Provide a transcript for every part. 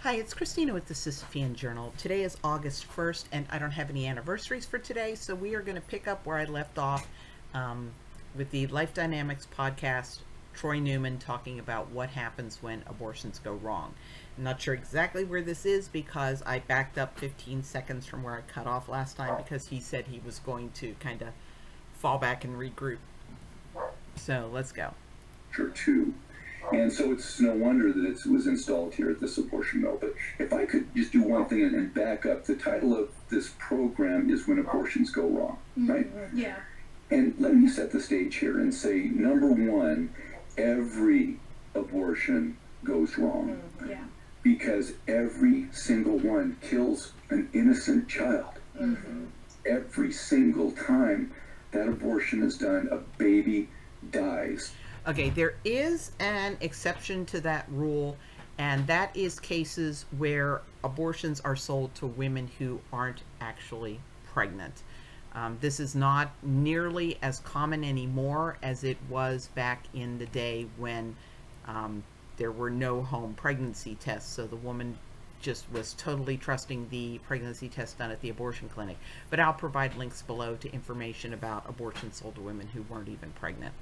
Hi, it's Christina with the Sisyphean Journal. Today is August 1st, and I don't have any anniversaries for today, so we are going to pick up where I left off with the Life Dynamics podcast, Troy Newman talking about what happens when abortions go wrong. I'm not sure exactly where this is because I backed up 15 seconds from where I cut off last time because he said he was going to kind of fall back and regroup. So let's go. Too. And so it's no wonder that it was installed here at this abortion mill. But if I could just do one thing and back up, the title of this program is When Abortions Go Wrong, right? Yeah. And let me set the stage here and say, number one, every abortion goes wrong. Yeah. Because every single one kills an innocent child. Every single time that abortion is done, a baby dies. Okay, there is an exception to that rule, and that is cases where abortions are sold to women who aren't actually pregnant. This is not nearly as common anymore as it was back in the day when there were no home pregnancy tests, so the woman just was totally trusting the pregnancy test done at the abortion clinic. But I'll provide links below to information about abortions sold to women who weren't even pregnant.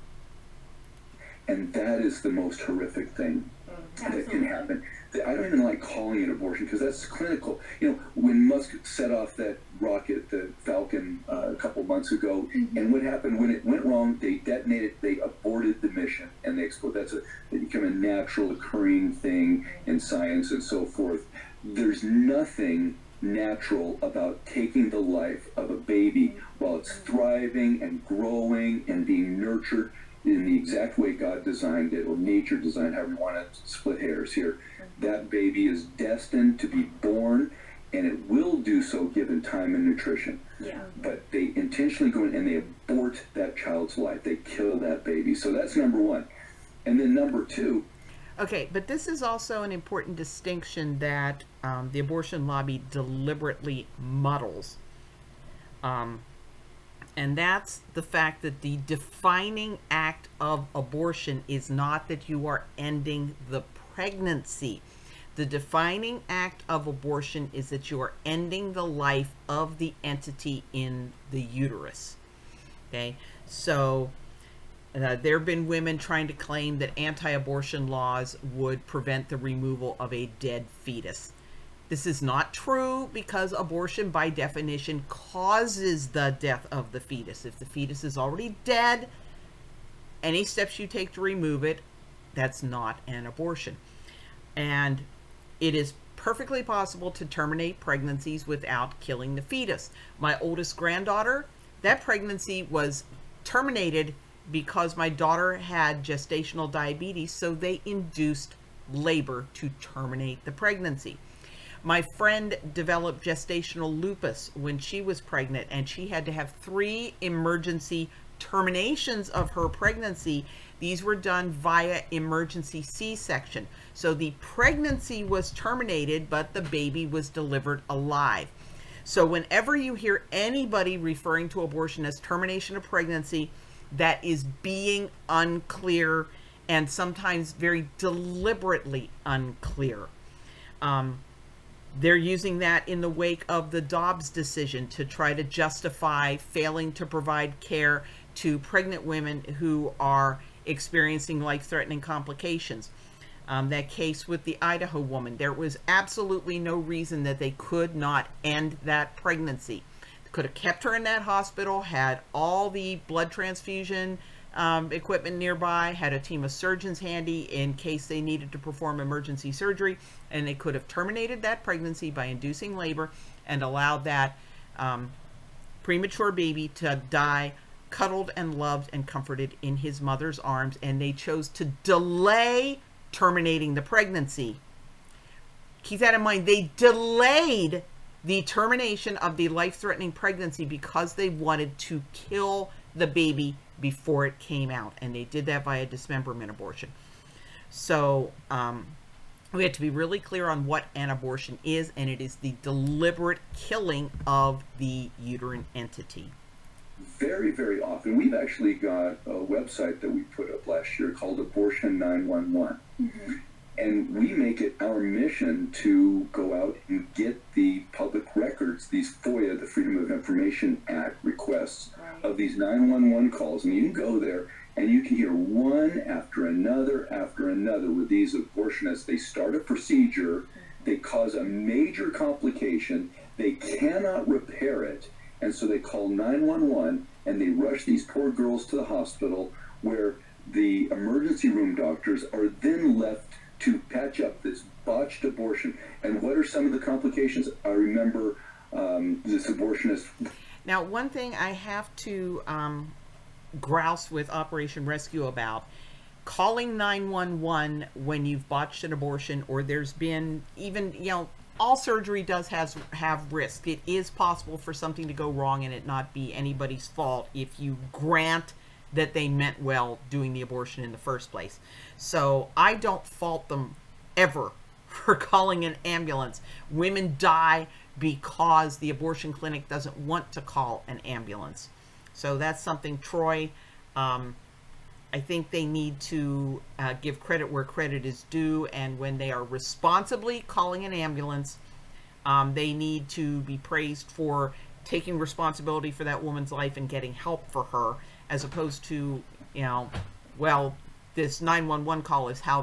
And that is the most horrific thing that can happen. I don't even like calling it abortion because that's clinical. You know, when Musk set off that rocket, the Falcon, a couple months ago, and what happened when it went wrong, they detonated, they aborted the mission, and they exploded. They become a natural occurring thing in science and so forth. There's nothing natural about taking the life of a baby while it's thriving and growing and being nurtured in the exact way God designed it, or nature designed, however you want to split hairs here. That baby is destined to be born, and it will do so given time and nutrition. But they intentionally go in and they abort that child's life. They kill that baby. So that's number one. And then number two. Okay, but this is also an important distinction that the abortion lobby deliberately muddles. And that's the fact that the defining act of abortion is not that you are ending the pregnancy. The defining act of abortion is that you are ending the life of the entity in the uterus. Okay, so there have been women trying to claim that anti-abortion laws would prevent the removal of a dead fetus. This is not true because abortion by definition causes the death of the fetus. If the fetus is already dead, any steps you take to remove it, that's not an abortion. And it is perfectly possible to terminate pregnancies without killing the fetus. My oldest granddaughter, that pregnancy was terminated because my daughter had gestational diabetes, so they induced labor to terminate the pregnancy. My friend developed gestational lupus when she was pregnant, and she had to have 3 emergency terminations of her pregnancy. These were done via emergency C-section. So the pregnancy was terminated, but the baby was delivered alive. So whenever you hear anybody referring to abortion as termination of pregnancy, that is being unclear and sometimes very deliberately unclear. They're using that in the wake of the Dobbs decision to try to justify failing to provide care to pregnant women who are experiencing life-threatening complications. That case with the Idaho woman, there was absolutely no reason that they could not end that pregnancy. They could have kept her in that hospital, had all the blood transfusion equipment nearby, had a team of surgeons handy in case they needed to perform emergency surgery, and they could have terminated that pregnancy by inducing labor and allowed that premature baby to die cuddled and loved and comforted in his mother's arms. And they chose to delay terminating the pregnancy. Keep that in mind. They delayed the termination of the life-threatening pregnancy because they wanted to kill the baby before it came out, and they did that via dismemberment abortion. So we have to be really clear on what an abortion is, and it is the deliberate killing of the uterine entity. Very, very often, we've actually got a website that we put up last year called Abortion 911. And we make it our mission to go out and get the public records, these FOIA, the Freedom of Information Act requests of these 911 calls. And you can go there and you can hear one after another with these abortionists. They start a procedure, they cause a major complication, they cannot repair it, and so they call 911 and they rush these poor girls to the hospital, where the emergency room doctors are then left to patch up this botched abortion. And what are some of the complications? I remember this abortionist. Now, one thing I have to grouse with Operation Rescue about: calling 911 when you've botched an abortion, or there's been even, you know, all surgery does have risk. It is possible for something to go wrong and it not be anybody's fault if you grant that they meant well doing the abortion in the first place. So I don't fault them ever for calling an ambulance. Women die because the abortion clinic doesn't want to call an ambulance. So that's something, Troy, I think they need to give credit where credit is due, and when they are responsibly calling an ambulance, they need to be praised for taking responsibility for that woman's life and getting help for her, as opposed to, you know, well, this 911 call is how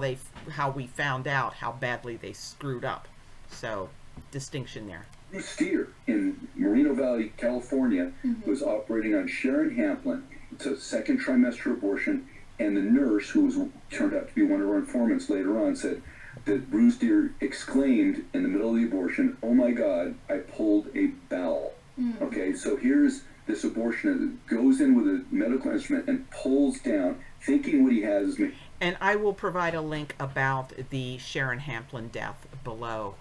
we found out how badly they screwed up. So, distinction there. Bruce Steer in Moreno Valley, California, was operating on Sharon Hamplin. It's a second trimester abortion, and the nurse, who turned out to be one of our informants later on, said that Bruce Steer exclaimed in the middle of the abortion, "Oh my God, I pulled a bowel." Okay, so here's this abortionist that goes in with a medical instrument and pulls down, thinking what he has is me. And I will provide a link about the Sharon Hamplin death below.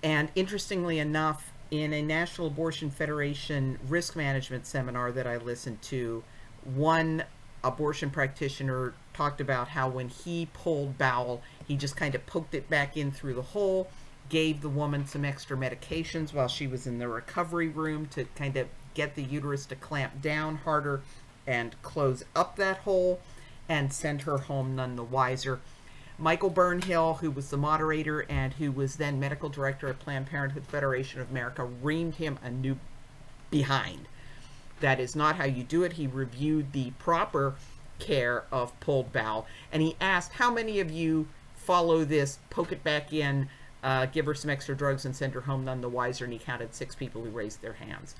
And interestingly enough, in a National Abortion Federation risk management seminar that I listened to, one abortion practitioner talked about how when he pulled bowel, he just kind of poked it back in through the hole, gave the woman some extra medications while she was in the recovery room to kind of get the uterus to clamp down harder and close up that hole, and send her home none the wiser. Michael Burnhill, who was the moderator and who was then medical director of Planned Parenthood Federation of America, reamed him a new behind. That is not how you do it. He reviewed the proper care of pulled bowel, and he asked, how many of you follow this, poke it back in, give her some extra drugs and send her home none the wiser? And he counted 6 people who raised their hands.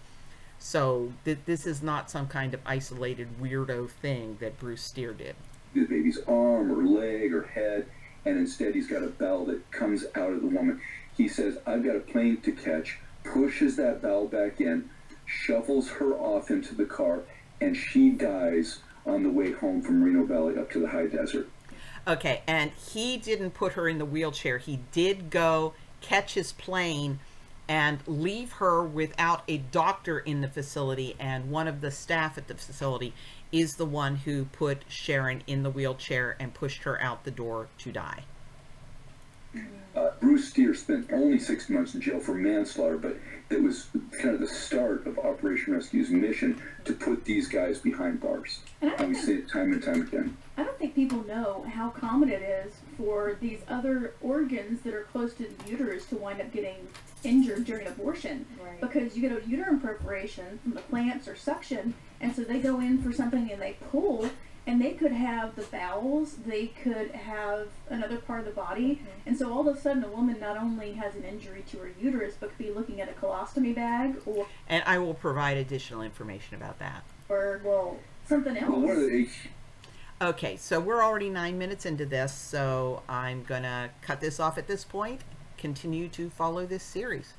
So this is not some kind of isolated weirdo thing that Bruce Steer did. The baby's arm or leg or head, and instead he's got a bowel that comes out of the woman. He says, "I've got a plane to catch," pushes that bowel back in, shovels her off into the car, and she dies on the way home from Reno Valley up to the high desert. Okay, and he didn't put her in the wheelchair. He did go catch his plane and leave her without a doctor in the facility, and one of the staff at the facility is the one who put Sharon in the wheelchair and pushed her out the door to die. Bruce Steer spent only 6 months in jail for manslaughter, but it was kind of the start of Operation Rescue's mission to put these guys behind bars. And we see it time and time again. I don't think people know how common it is for these other organs that are close to the uterus to wind up getting injured during abortion. Right. Because you get a uterine perforation from the clamps or suction, and so they go in for something and they pull, and they could have the bowels, they could have another part of the body, and so all of a sudden a woman not only has an injury to her uterus, but could be looking at a colostomy bag, or... And I will provide additional information about that. Or, well, something else. Well, okay, so we're already 9 minutes into this, so I'm gonna cut this off at this point. Continue to follow this series.